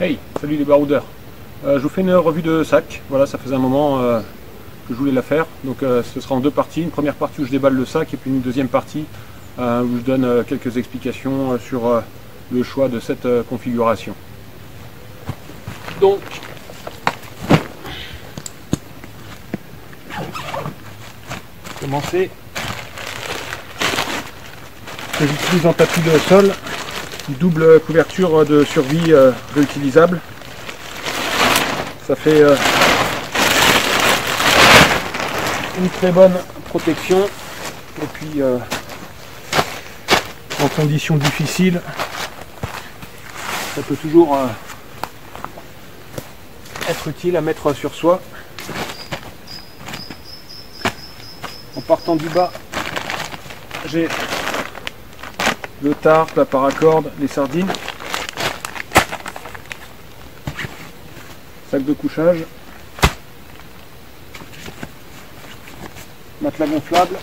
Hey, salut les baroudeurs. Je vous fais une revue de sac. Voilà, ça faisait un moment que je voulais la faire. Donc ce sera en deux parties. Une première partie où je déballe le sac et puis une deuxième partie où je donne quelques explications sur le choix de cette configuration. Donc, commencer. J'utilise en tapis de sol, double couverture de survie réutilisable. Ça fait une très bonne protection. Et puis en conditions difficiles, ça peut toujours être utile à mettre sur soi. En partant du bas, j'ai le tarp, la paracorde, les sardines, sac de couchage, matelas gonflable,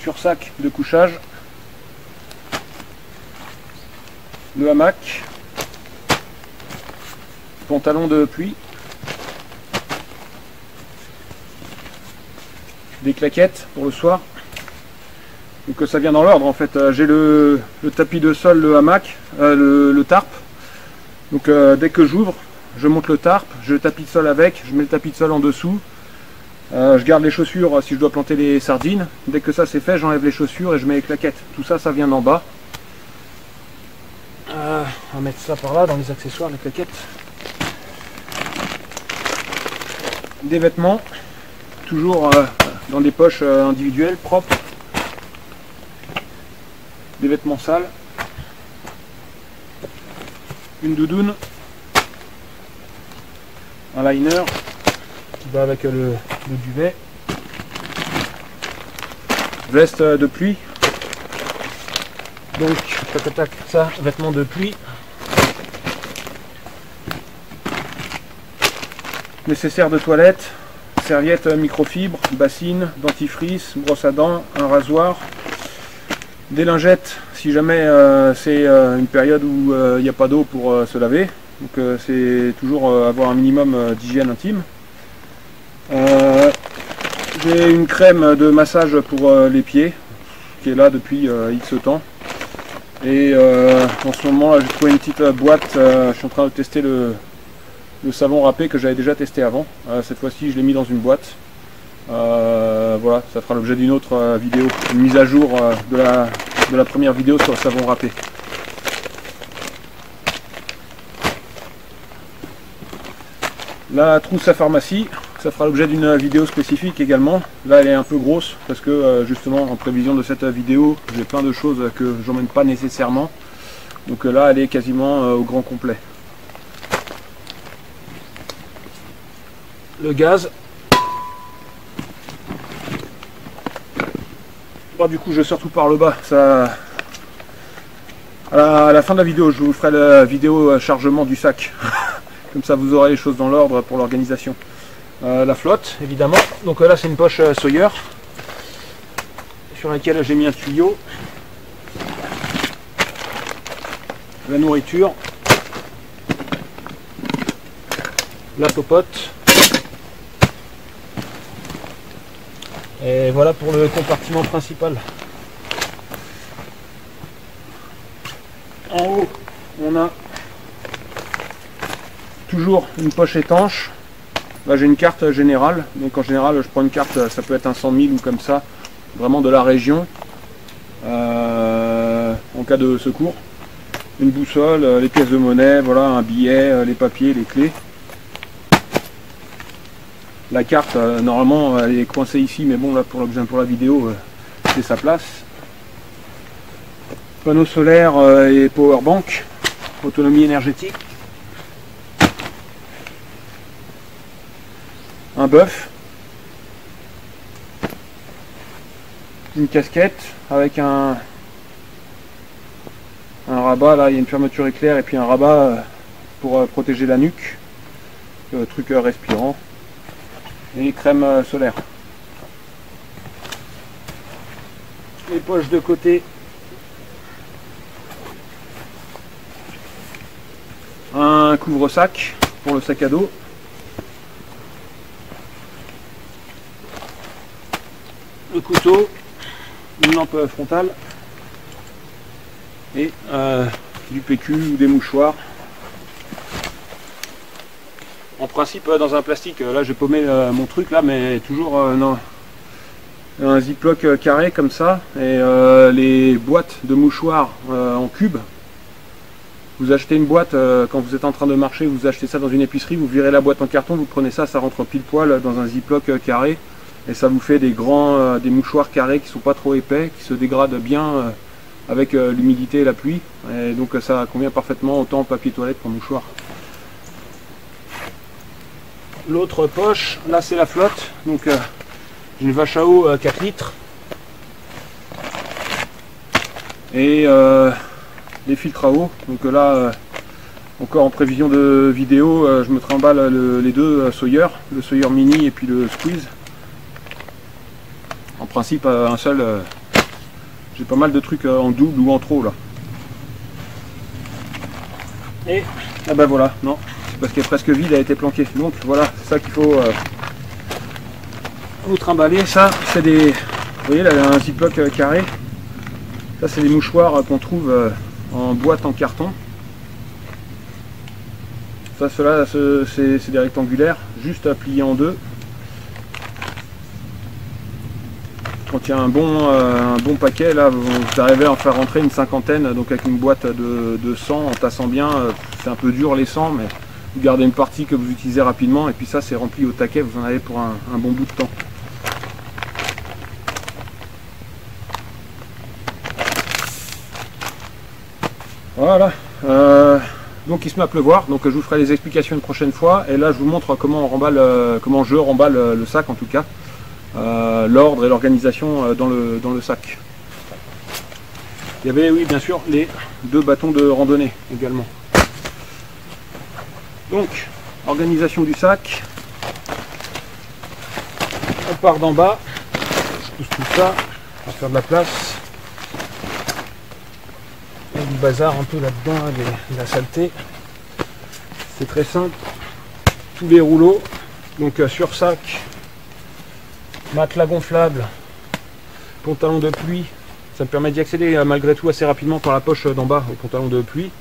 sursac de couchage, le hamac, pantalon de pluie, des claquettes pour le soir. Donc ça vient dans l'ordre en fait. J'ai le tapis de sol, le hamac, le tarp. Donc dès que j'ouvre, je monte le tarp, je le tapis de sol avec, je mets le tapis de sol en dessous. Je garde les chaussures si je dois planter les sardines. Dès que ça c'est fait, j'enlève les chaussures et je mets les claquettes. Tout ça, ça vient d'en bas. On va mettre ça par là dans les accessoires, les claquettes. Des vêtements, toujours dans des poches individuelles, propres. Des vêtements sales, une doudoune, un liner qui va avec le duvet, veste de pluie, donc tac tac, ça, vêtements de pluie, nécessaire de toilette, serviette microfibre, bassine, dentifrice, brosse à dents, un rasoir, des lingettes si jamais c'est une période où il n'y a pas d'eau pour se laver. Donc c'est toujours avoir un minimum d'hygiène intime. J'ai une crème de massage pour les pieds qui est là depuis X temps. Et en ce moment là, j'ai trouvé une petite boîte. Je suis en train de tester le savon râpé que j'avais déjà testé avant. Cette fois-ci je l'ai mis dans une boîte. Voilà, ça fera l'objet d'une autre vidéo, une mise à jour de la première vidéo sur le savon râpé. La trousse à pharmacie, ça fera l'objet d'une vidéo spécifique également. Là elle est un peu grosse parce que justement en prévision de cette vidéo, j'ai plein de choses que j'emmène pas nécessairement. Donc là elle est quasiment au grand complet. Le gaz. Bon, du coup je sors tout par le bas. Ça... À la fin de la vidéo, je vous ferai la vidéo chargement du sac. Comme ça vous aurez les choses dans l'ordre pour l'organisation. La flotte évidemment. Donc là c'est une poche Sawyer sur laquelle j'ai mis un tuyau. La nourriture. La popote. Et voilà pour le compartiment principal. En haut, on a toujours une poche étanche. Là, j'ai une carte générale. Donc en général, je prends une carte, ça peut être un 100 000 ou comme ça, vraiment de la région, en cas de secours. Une boussole, les pièces de monnaie, voilà, un billet, les papiers, les clés. La carte, normalement, elle est coincée ici, mais bon, là, pour la vidéo, c'est sa place. Panneau solaire et powerbank, autonomie énergétique. Un bœuf. Une casquette avec un rabat, là, il y a une fermeture éclair et puis un rabat pour protéger la nuque. Truc respirant. Et crème solaire. Les poches de côté un couvre-sac pour le sac à dos. Le couteau, une lampe frontale et du PQ ou des mouchoirs. En principe dans un plastique, là j'ai paumé mon truc là, mais toujours non, un ziploc carré comme ça, et les boîtes de mouchoirs en cube. Vous achetez une boîte quand vous êtes en train de marcher, vous achetez ça dans une épicerie, vous virez la boîte en carton, vous prenez ça, ça rentre pile poil dans un ziploc carré, et ça vous fait des grands des mouchoirs carrés qui sont pas trop épais, qui se dégradent bien avec l'humidité et la pluie, et donc ça convient parfaitement autant papier toilette qu'en mouchoir. L'autre poche, là c'est la flotte, donc j'ai une vache à eau 4 litres et des filtres à eau. Donc là, encore en prévision de vidéo, je me trimballe les deux Sawyer, le Sawyer mini et puis le squeeze. En principe, un seul, j'ai pas mal de trucs en double ou en trop là. Et ah ben voilà, non, c'est parce qu'elle est presque vide, elle a été planquée. Donc voilà, c'est ça qu'il faut vous trimballer. Ça, c'est des, vous voyez là, un ziploc carré. Ça, c'est des mouchoirs qu'on trouve en boîte en carton. Ça, ceux-là, c'est des rectangulaires, juste à plier en deux. Quand il y a un bon paquet, là, vous arrivez à en faire rentrer une cinquantaine, donc avec une boîte de 100, en tassant bien. C'est un peu dur les 100, mais vous gardez une partie que vous utilisez rapidement, et puis ça, c'est rempli au taquet, vous en avez pour un bon bout de temps. Voilà, donc il se met à pleuvoir, donc je vous ferai les explications une prochaine fois, et là je vous montre comment on remballe, comment je remballe le sac en tout cas, l'ordre et l'organisation dans le sac. Il y avait, oui bien sûr, les deux bâtons de randonnée également. Donc, organisation du sac, on part d'en bas, je pousse tout ça, on va faire de la place. Il y a du bazar un peu là-dedans, de la saleté. C'est très simple. Tous les rouleaux, donc sur sac, matelas gonflable, pantalon de pluie. Ça me permet d'y accéder malgré tout assez rapidement par la poche d'en bas au pantalon de pluie,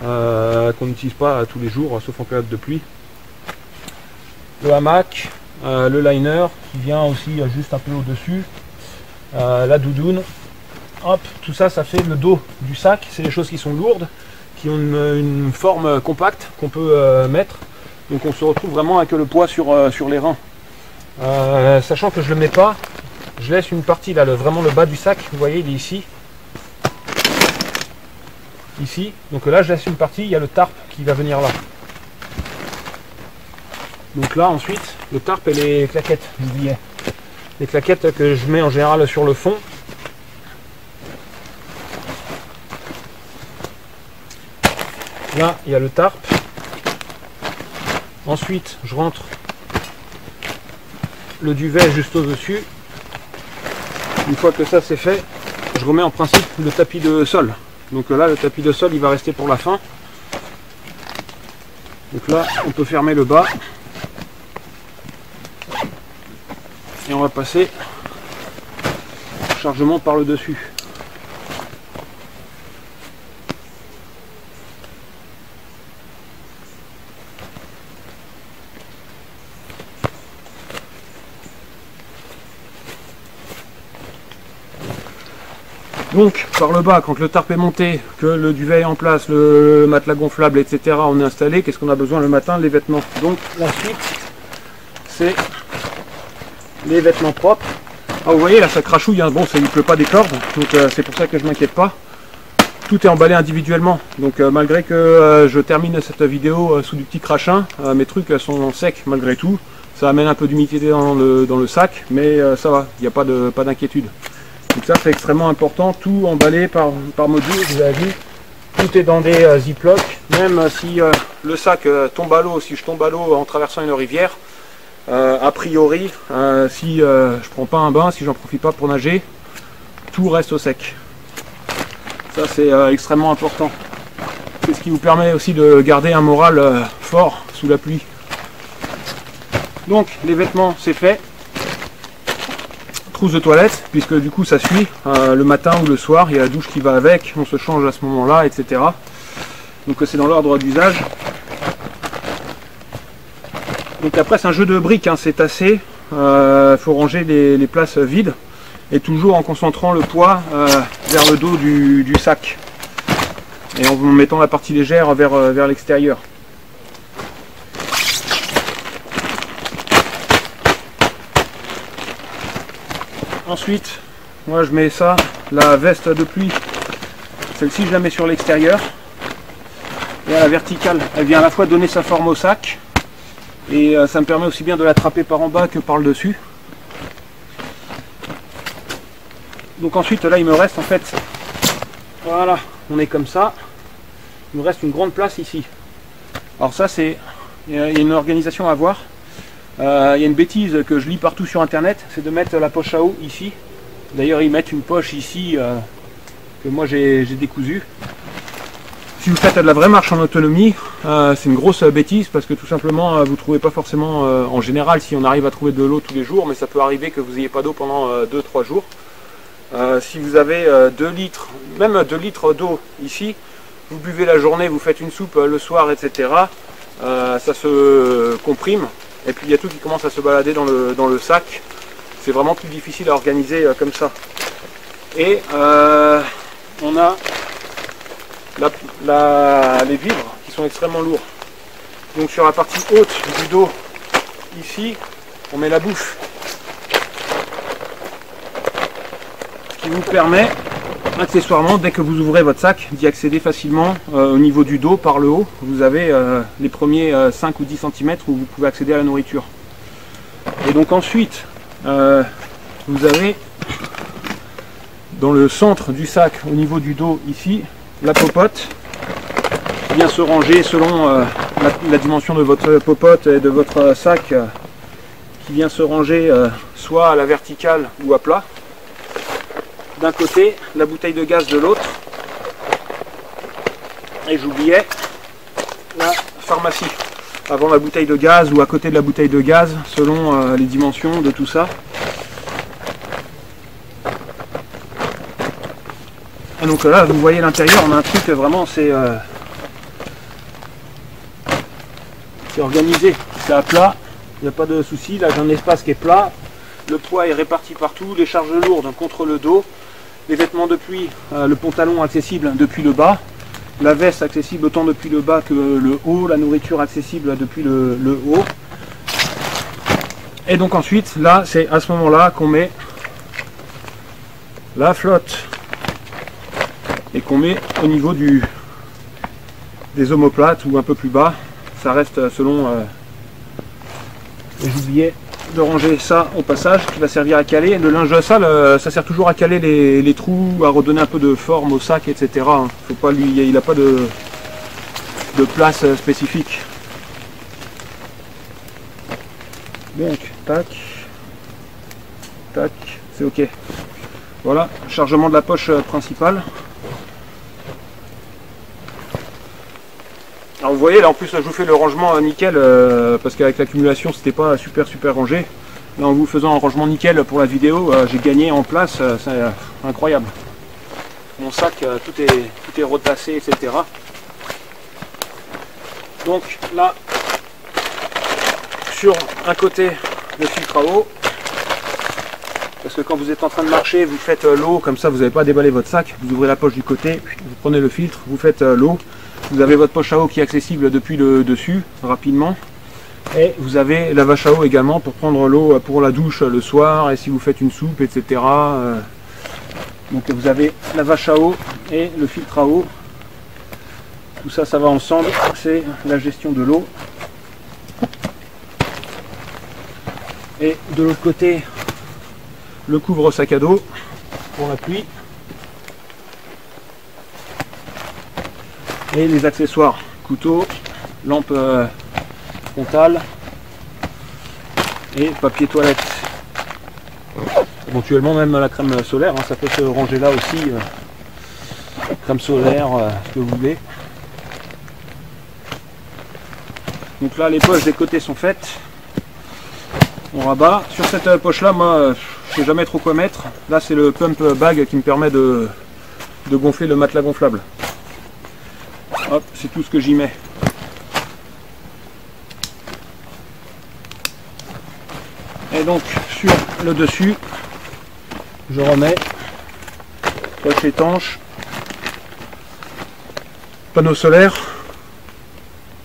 qu'on n'utilise pas tous les jours, sauf en période de pluie. Le hamac, le liner qui vient aussi juste un peu au-dessus, la doudoune. Hop, tout ça, ça fait le dos du sac. C'est des choses qui sont lourdes, qui ont une forme compacte qu'on peut mettre. Donc on se retrouve vraiment avec le poids sur les reins. Sachant que je le mets pas, je laisse une partie là, vraiment le bas du sac. Vous voyez, il est ici. Ici. Donc là, je laisse une partie. Il y a le tarp qui va venir là. Donc là, ensuite, le tarp et les claquettes du billet. Les claquettes que je mets en général sur le fond. Là, il y a le tarp. Ensuite, je rentre le duvet juste au-dessus. Une fois que ça c'est fait, je remets en principe le tapis de sol. Donc là, le tapis de sol, il va rester pour la fin. Donc là, on peut fermer le bas. Et on va passer au chargement par le dessus. Donc par le bas, quand le tarp est monté, que le duvet est en place, le matelas gonflable, etc. on est installé, qu'est-ce qu'on a besoin le matin? Les vêtements. Donc la suite, c'est les vêtements propres. Ah, vous voyez là, ça crachouille, hein. Bon, il ne pleut pas des cordes, donc c'est pour ça que je m'inquiète pas. Tout est emballé individuellement, donc malgré que je termine cette vidéo sous du petit crachin, mes trucs sont secs malgré tout. Ça amène un peu d'humidité dans le sac, mais ça va, il n'y a pas d'inquiétude. Donc ça c'est extrêmement important, tout emballé par module, vous avez vu, tout est dans des ziplocs, même si le sac tombe à l'eau, si je tombe à l'eau en traversant une rivière, a priori, si je prends pas un bain, si j'en profite pas pour nager, tout reste au sec. Ça c'est extrêmement important. C'est ce qui vous permet aussi de garder un moral fort sous la pluie. Donc les vêtements c'est fait. Trousse de toilette, puisque du coup ça suit le matin ou le soir, il y a la douche qui va avec, on se change à ce moment-là, etc. Donc c'est dans l'ordre d'usage. Donc après c'est un jeu de briques, hein, c'est tassé, faut ranger les places vides, et toujours en concentrant le poids vers le dos du sac, et en mettant la partie légère vers l'extérieur. Ensuite, moi je mets ça, la veste de pluie, celle-ci je la mets sur l'extérieur, et à la verticale, elle vient à la fois donner sa forme au sac, et ça me permet aussi bien de l'attraper par en bas que par le dessus. Donc ensuite là il me reste en fait, voilà, on est comme ça, il me reste une grande place ici. Alors ça c'est, il y a une organisation à voir. Il y a une bêtise que je lis partout sur internet, c'est de mettre la poche à eau ici. D'ailleurs ils mettent une poche ici que moi j'ai décousue. Si vous faites de la vraie marche en autonomie, c'est une grosse bêtise parce que tout simplement vous ne trouvez pas forcément, en général si on arrive à trouver de l'eau tous les jours, mais ça peut arriver que vous n'ayez pas d'eau pendant 2-3 jours. Si vous avez 2 litres, même 2 litres d'eau ici, vous buvez la journée, vous faites une soupe le soir, etc. Ça se comprime et puis il y a tout qui commence à se balader dans le sac. C'est vraiment plus difficile à organiser comme ça. Et on a les vivres qui sont extrêmement lourds. Donc sur la partie haute du dos, ici, on met la bouffe. Ce qui vous permet, accessoirement, dès que vous ouvrez votre sac, d'y accéder facilement au niveau du dos, par le haut. Vous avez les premiers 5 ou 10 cm où vous pouvez accéder à la nourriture. Et donc ensuite, vous avez dans le centre du sac, au niveau du dos, ici, la popote qui vient se ranger selon la dimension de votre popote et de votre sac, qui vient se ranger soit à la verticale ou à plat. D'un côté, la bouteille de gaz de l'autre, et j'oubliais la pharmacie avant la bouteille de gaz ou à côté de la bouteille de gaz selon les dimensions de tout ça. Et donc là vous voyez l'intérieur, on a un truc vraiment, c'est organisé, c'est à plat, il n'y a pas de souci. Là j'ai un espace qui est plat, le poids est réparti partout, les charges lourdes contre le dos, les vêtements de pluie, le pantalon accessible depuis le bas, la veste accessible autant depuis le bas que le haut, la nourriture accessible depuis le haut. Et donc ensuite là c'est à ce moment là qu'on met la flotte et qu'on met au niveau des omoplates ou un peu plus bas. Ça reste selon j'oubliais de ranger ça au passage, qui va servir à caler. Le linge sale, ça sert toujours à caler les trous, à redonner un peu de forme au sac, etc. Faut pas il n'a pas de place spécifique. Donc, tac, tac, c'est ok. Voilà, chargement de la poche principale. Alors vous voyez là en plus là, je vous fais le rangement nickel parce qu'avec l'accumulation c'était pas super rangé. Là en vous faisant un rangement nickel pour la vidéo, j'ai gagné en place, c'est incroyable. Mon sac tout est retassé, etc. Donc là sur un côté le filtre à eau, parce que quand vous êtes en train de marcher vous faites l'eau comme ça, vous n'avez pas à déballer votre sac, vous ouvrez la poche du côté, vous prenez le filtre, vous faites l'eau. Vous avez votre poche à eau qui est accessible depuis le dessus, rapidement. Et vous avez la vache à eau également pour prendre l'eau pour la douche le soir et si vous faites une soupe, etc. Donc vous avez la vache à eau et le filtre à eau. Tout ça, ça va ensemble. C'est la gestion de l'eau. Et de l'autre côté, le couvre-sac à dos pour la pluie. Et les accessoires, couteau, lampe frontale et papier toilette. Éventuellement même la crème solaire, hein, ça peut se ranger là aussi. Crème solaire, ce que vous voulez. Donc là les poches des côtés sont faites. On rabat. Sur cette poche là, moi je sais jamais trop quoi mettre. Là c'est le pump bag qui me permet de gonfler le matelas gonflable. Hop, c'est tout ce que j'y mets. Et donc sur le dessus, je remets poche étanche, panneau solaire,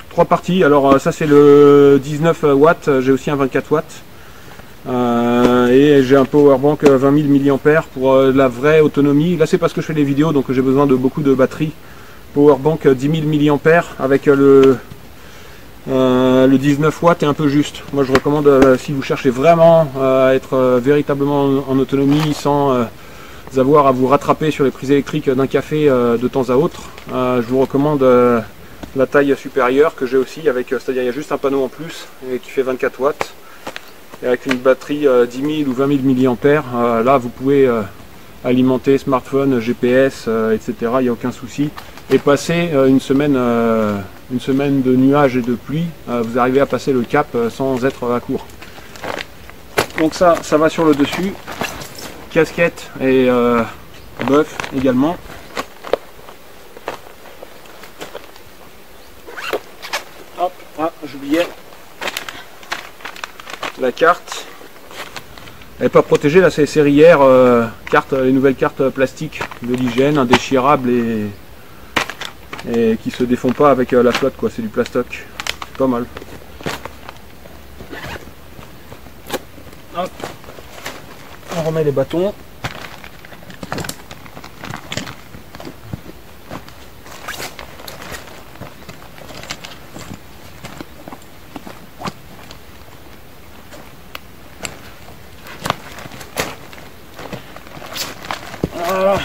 3 parties. Alors ça c'est le 19 watts, j'ai aussi un 24 watts. Et j'ai un powerbank 20 000 mAh pour la vraie autonomie. Là c'est parce que je fais des vidéos, donc j'ai besoin de beaucoup de batterie. Powerbank 10 000 mAh avec le 19 watts est un peu juste. Moi je recommande, si vous cherchez vraiment à être véritablement en autonomie sans avoir à vous rattraper sur les prises électriques d'un café de temps à autre, je vous recommande la taille supérieure que j'ai aussi, avec, c'est-à-dire il y a juste un panneau en plus et qui fait 24 watts et avec une batterie 10 000 ou 20 000 mAh. Là vous pouvez alimenter smartphone, GPS, etc. Il n'y a aucun souci. Et passer une semaine de nuages et de pluie, vous arrivez à passer le cap sans être à court. Donc ça va sur le dessus. Casquette et bœuf également. Hop, ah, j'oubliais la carte. Elle n'est pas protégée, là c'est serrurière, les nouvelles cartes plastiques de l'hygiène, indéchirables et qui se défont pas avec la flotte, quoi. C'est du plastoc, c'est pas mal. Hop. On remet les bâtons. Voilà.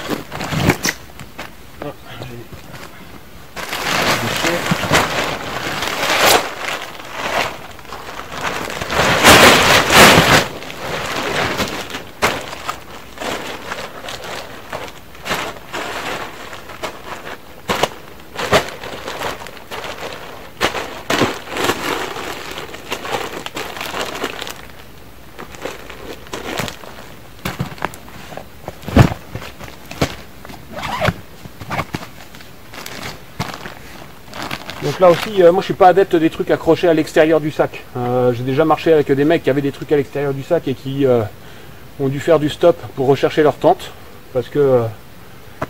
Donc là aussi, moi je suis pas adepte des trucs accrochés à l'extérieur du sac. J'ai déjà marché avec des mecs qui avaient des trucs à l'extérieur du sac et qui ont dû faire du stop pour rechercher leur tente. Parce que,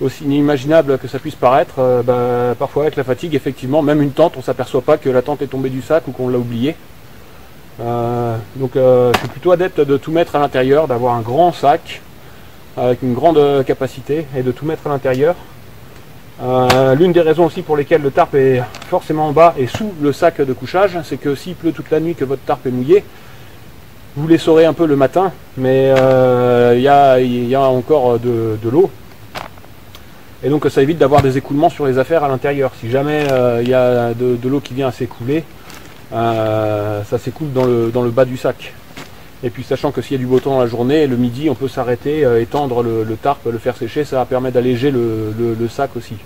aussi inimaginable que ça puisse paraître, parfois avec la fatigue, effectivement, même une tente, on s'aperçoit pas que la tente est tombée du sac ou qu'on l'a oubliée. Donc je suis plutôt adepte de tout mettre à l'intérieur, d'avoir un grand sac avec une grande capacité et de tout mettre à l'intérieur. L'une des raisons aussi pour lesquelles le tarp est forcément en bas et sous le sac de couchage, c'est que s'il pleut toute la nuit, que votre tarp est mouillé, vous l'essorez un peu le matin, mais il y a encore de l'eau. Et donc ça évite d'avoir des écoulements sur les affaires à l'intérieur. Si jamais il y a de l'eau qui vient à s'écouler, ça s'écoule dans le bas du sac. Et puis sachant que s'il y a du beau temps dans la journée, le midi on peut s'arrêter, étendre le tarp, le faire sécher, ça permet d'alléger le sac aussi.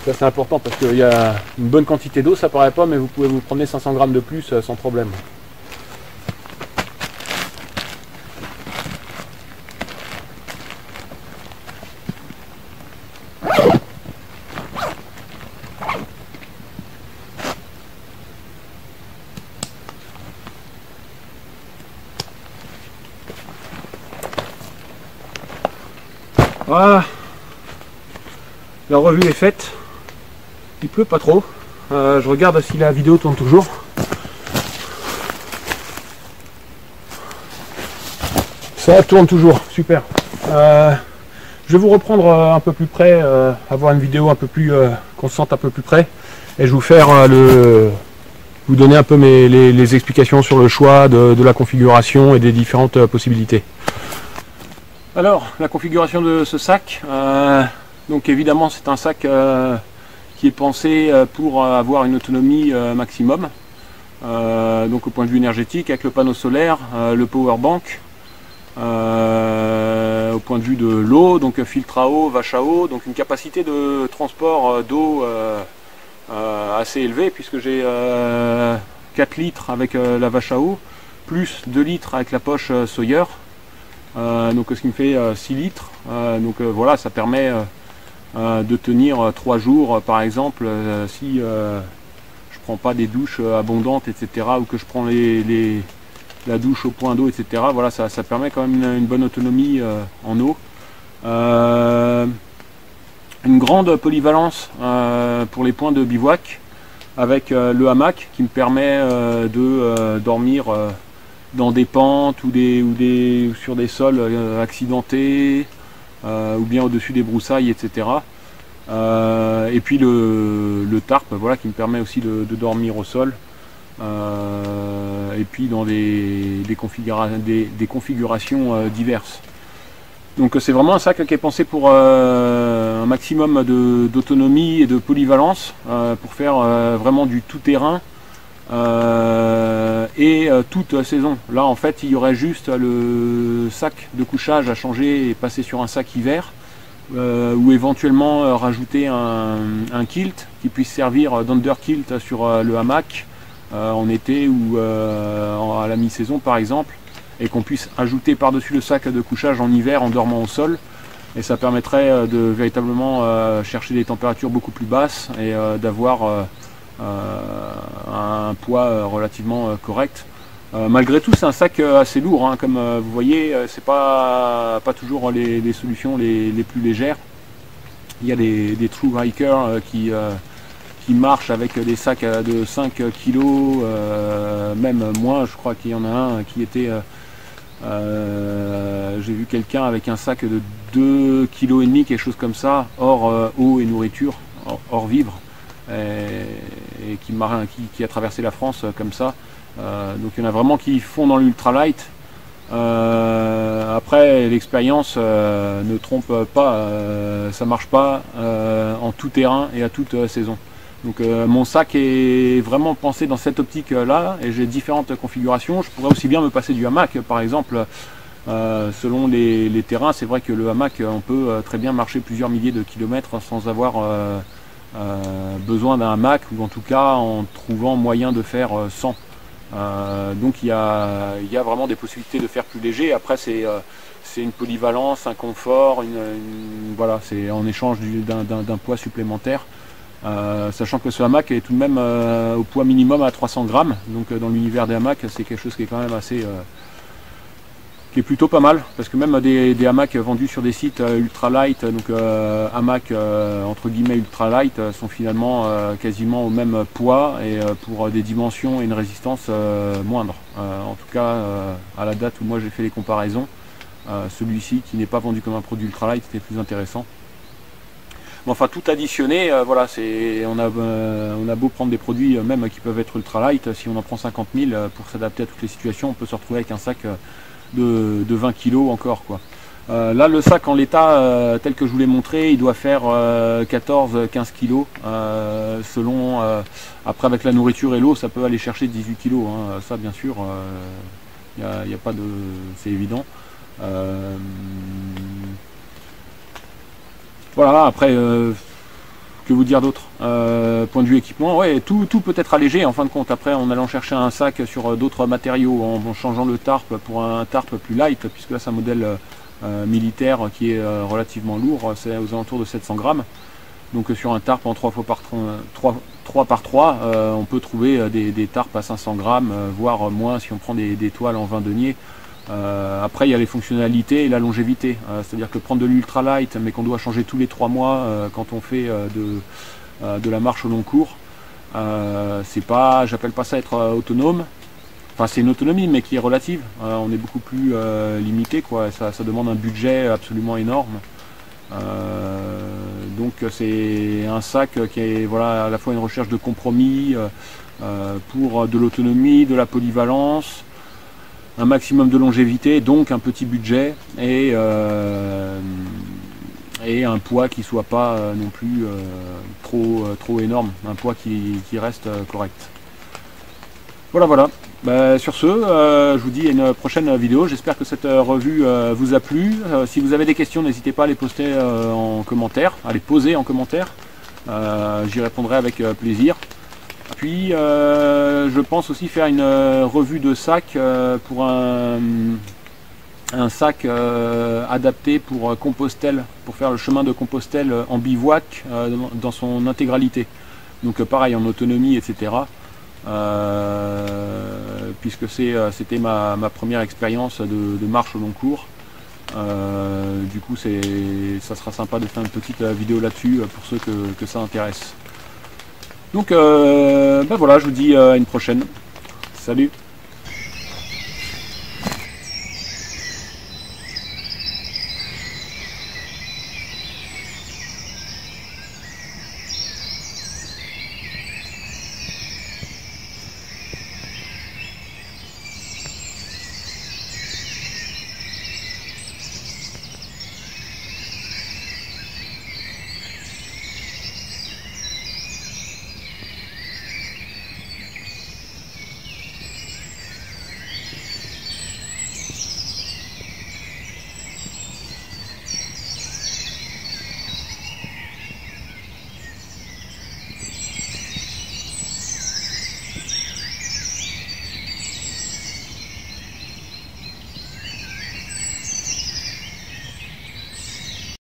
Ça c'est important parce qu'il y a une bonne quantité d'eau, ça paraît pas, mais vous pouvez vous promener 500 grammes de plus sans problème. Voilà, la revue est faite, il pleut pas trop, je regarde si la vidéo tourne toujours. Ça tourne toujours, super. Je vais vous reprendre un peu plus près, avoir une vidéo un peu plus qu'on se sente un peu plus près, et je vais vous faire vous donner un peu les explications sur le choix de la configuration et des différentes possibilités. Alors, la configuration de ce sac, donc évidemment c'est un sac qui est pensé pour avoir une autonomie maximum, donc au point de vue énergétique, avec le panneau solaire, le power bank, au point de vue de l'eau, donc filtre à eau, vache à eau, donc une capacité de transport d'eau assez élevé, puisque j'ai 4 litres avec la vache à eau, plus 2 litres avec la poche Sawyer, donc ce qui me fait 6 litres. Donc voilà, ça permet de tenir 3 jours par exemple, si je prends pas des douches abondantes, etc., ou que je prends la douche au point d'eau, etc. Voilà, ça permet quand même une bonne autonomie en eau. Une grande polyvalence pour les points de bivouac, avec le hamac qui me permet de dormir dans des pentes ou sur des sols accidentés, ou bien au-dessus des broussailles, etc. Et puis le tarp, voilà, qui me permet aussi de dormir au sol, et puis dans des configurations diverses. Donc c'est vraiment un sac qui est pensé pour un maximum d'autonomie et de polyvalence, pour faire vraiment du tout-terrain et toute saison. Là en fait il y aurait juste le sac de couchage à changer et passer sur un sac hiver, ou éventuellement rajouter un kilt qui puisse servir d'underkilt sur le hamac en été ou à la mi-saison par exemple, et qu'on puisse ajouter par-dessus le sac de couchage en hiver en dormant au sol, et ça permettrait de véritablement chercher des températures beaucoup plus basses et d'avoir un poids relativement correct. Malgré tout c'est un sac assez lourd, hein, comme vous voyez, c'est pas toujours les solutions les plus légères. Il y a des true hikers qui marchent avec des sacs de 5 kg, même moins. Je crois qu'il y en a un qui était j'ai vu quelqu'un avec un sac de 2,5 kg, quelque chose comme ça, hors eau et nourriture, hors vivre, et qui a traversé la France comme ça. Donc il y en a vraiment qui font dans l'ultralight. Après l'expérience ne trompe pas, ça marche pas en tout terrain et à toute saison. Donc mon sac est vraiment pensé dans cette optique là, et j'ai différentes configurations. Je pourrais aussi bien me passer du hamac par exemple, selon les terrains. C'est vrai que le hamac, on peut très bien marcher plusieurs milliers de kilomètres sans avoir besoin d'un hamac, ou en tout cas en trouvant moyen de faire 100. Donc il y a vraiment des possibilités de faire plus léger. Après c'est une polyvalence, un confort, voilà, c'est en échange d'un poids supplémentaire. Sachant que ce hamac est tout de même au poids minimum à 300 grammes, donc dans l'univers des hamacs c'est quelque chose qui est quand même assez qui est plutôt pas mal, parce que même des hamacs vendus sur des sites ultralight, donc hamacs entre guillemets ultralight, sont finalement quasiment au même poids et pour des dimensions et une résistance moindre. En tout cas à la date où moi j'ai fait les comparaisons, celui-ci qui n'est pas vendu comme un produit ultralight était plus intéressant. Bon, enfin tout additionné, voilà, on a beau prendre des produits même qui peuvent être ultralight, si on en prend 50 000 pour s'adapter à toutes les situations, on peut se retrouver avec un sac de 20 kg encore, quoi. Là le sac en l'état tel que je vous l'ai montré, il doit faire 14-15 kg selon, après avec la nourriture et l'eau ça peut aller chercher 18 kg, hein. Ça bien sûr y a pas de, c'est évident. Voilà, après que vous dire d'autre, point de vue équipement, ouais, tout peut être allégé en fin de compte. Après, en allant chercher un sac sur d'autres matériaux, en changeant le tarp pour un tarp plus light, puisque là c'est un modèle militaire qui est relativement lourd, c'est aux alentours de 700 grammes. Donc sur un tarp en 3 par 3, on peut trouver des tarps à 500 grammes, voire moins si on prend des toiles en 20 deniers. Après il y a les fonctionnalités et la longévité, c'est-à-dire que prendre de l'ultralight mais qu'on doit changer tous les 3 mois quand on fait de la marche au long cours, c'est pas, j'appelle pas ça être autonome. Enfin c'est une autonomie mais qui est relative, on est beaucoup plus limité, quoi. Ça demande un budget absolument énorme. Donc c'est un sac qui est, voilà, à la fois une recherche de compromis pour de l'autonomie, de la polyvalence, un maximum de longévité, donc un petit budget et un poids qui soit pas non plus trop énorme, un poids qui reste correct. Voilà. Bah, sur ce, je vous dis à une prochaine vidéo. J'espère que cette revue vous a plu. Si vous avez des questions, n'hésitez pas à les poster en commentaire, à les poser en commentaire. j'y répondrai avec plaisir. Puis je pense aussi faire une revue de sac pour un sac adapté pour Compostelle, pour faire le chemin de Compostelle en bivouac dans son intégralité. Donc pareil en autonomie, etc. Puisque c'était ma première expérience de marche au long cours. Du coup ça sera sympa de faire une petite vidéo là-dessus pour ceux que ça intéresse. Donc voilà, je vous dis à une prochaine. Salut!